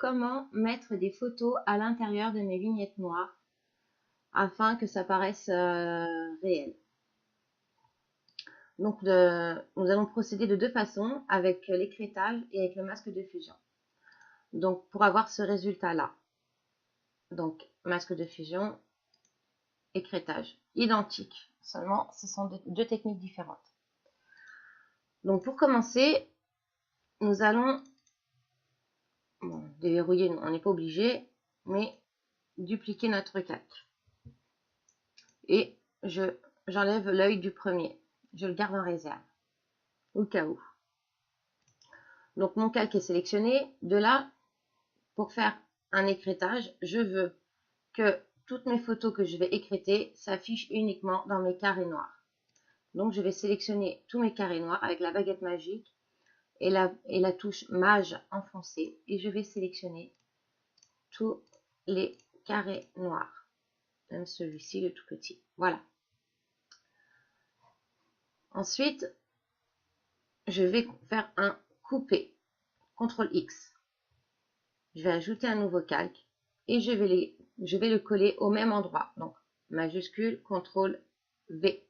comment mettre des photos à l'intérieur de mes vignettes noires afin que ça paraisse réel. Donc, nous allons procéder de deux façons, avec l'écrêtage et avec le masque de fusion. Donc, pour avoir ce résultat-là, donc masque de fusion, écrêtage, identique, seulement ce sont deux techniques différentes. Donc, pour commencer, nous allons déverrouiller, on n'est pas obligé, mais dupliquer notre calque. Et j'enlève l'œil du premier. Je le garde en réserve, au cas où. Donc, mon calque est sélectionné. De là, pour faire un écrêtage, je veux que toutes mes photos que je vais écrêter s'affichent uniquement dans mes carrés noirs. Donc, je vais sélectionner tous mes carrés noirs avec la baguette magique et la touche mage enfoncée. Et je vais sélectionner tous les carrés noirs. Même celui-ci, le tout petit. Voilà. Ensuite, je vais faire un coupé. CTRL X. Je vais ajouter un nouveau calque et je vais le coller au même endroit. Donc, majuscule, CTRL V.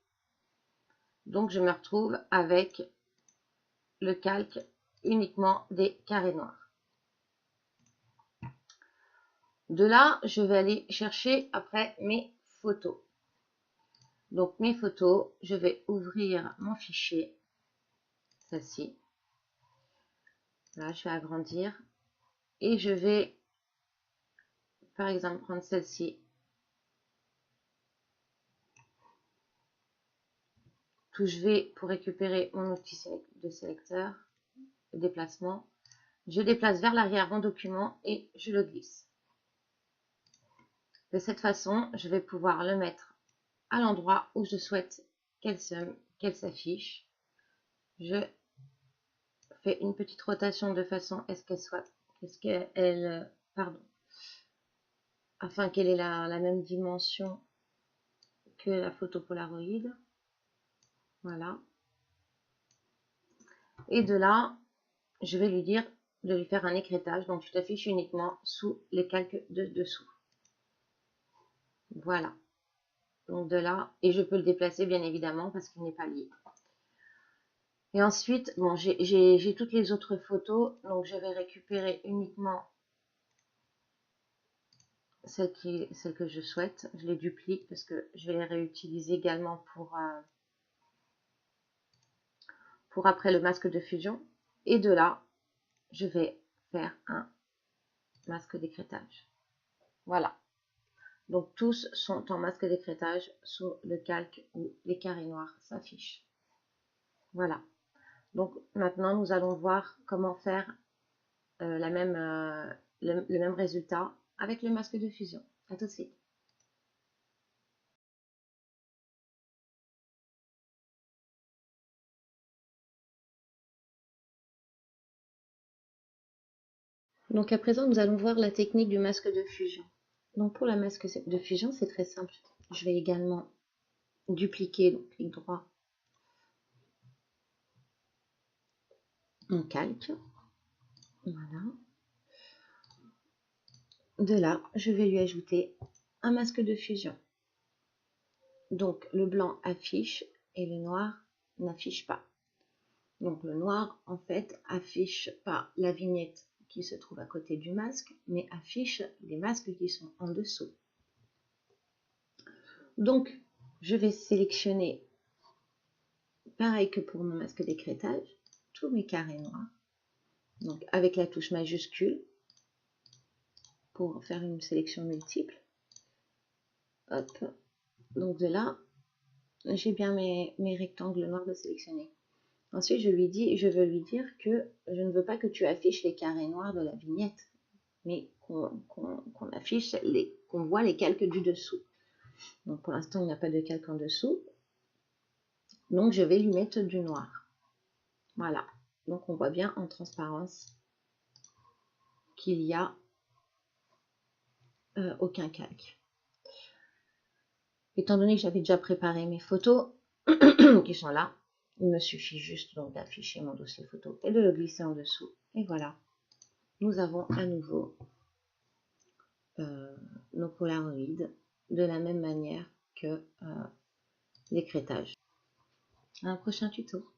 Donc, je me retrouve avec le calque uniquement des carrés noirs. De là, je vais aller chercher après mes photos. Donc, mes photos, je vais ouvrir mon fichier, celle-ci. Là, je vais agrandir et je vais, par exemple, prendre celle-ci. Touche V pour récupérer mon outil de sélecteur, déplacement. Je déplace vers l'arrière mon document et je le glisse. De cette façon, je vais pouvoir le mettre à l'endroit où je souhaite qu'elle s'affiche. Je fais une petite rotation de façon à ce qu'elle afin qu'elle ait la même dimension que la photo Polaroid. Voilà. Et de là, je vais lui dire de lui faire un écrêtage. Donc, tu t'affiches uniquement sous les calques de dessous. Voilà. Donc, de là, et je peux le déplacer bien évidemment parce qu'il n'est pas lié. Et ensuite, bon, j'ai toutes les autres photos. Donc, je vais récupérer uniquement celle que je souhaite. Je les duplique parce que je vais les réutiliser également pour après le masque de fusion. Et de là, je vais faire un masque d'écrêtage. Voilà. Donc, tous sont en masque d'écrêtage sous le calque où les carrés noirs s'affichent. Voilà. Donc, maintenant, nous allons voir comment faire le même résultat avec le masque de fusion. À tout de suite. Donc à présent, nous allons voir la technique du masque de fusion. Donc pour la masque de fusion, c'est très simple. Je vais également dupliquer, donc clic droit, mon calque. Voilà. De là, je vais lui ajouter un masque de fusion. Donc le blanc affiche et le noir n'affiche pas. Donc le noir, en fait, affiche pas la vignette qui se trouve à côté du masque, mais affiche les masques qui sont en dessous. Donc, je vais sélectionner, pareil que pour mon masque d'écrêtage, tous mes carrés noirs. Donc, avec la touche majuscule, pour faire une sélection multiple. Hop. Donc de là, j'ai bien mes rectangles noirs de sélectionner. Ensuite, je veux lui dire que je ne veux pas que tu affiches les carrés noirs de la vignette, mais qu'on affiche, qu'on voit les calques du dessous. Donc pour l'instant, il n'y a pas de calque en dessous. Donc je vais lui mettre du noir. Voilà. Donc on voit bien en transparence qu'il n'y a aucun calque. Étant donné que j'avais déjà préparé mes photos qui sont là, il me suffit juste donc d'afficher mon dossier photo et de le glisser en dessous. Et voilà. nous avons à nouveau nos polaroïdes de la même manière que l'écrêtage. À un prochain tuto.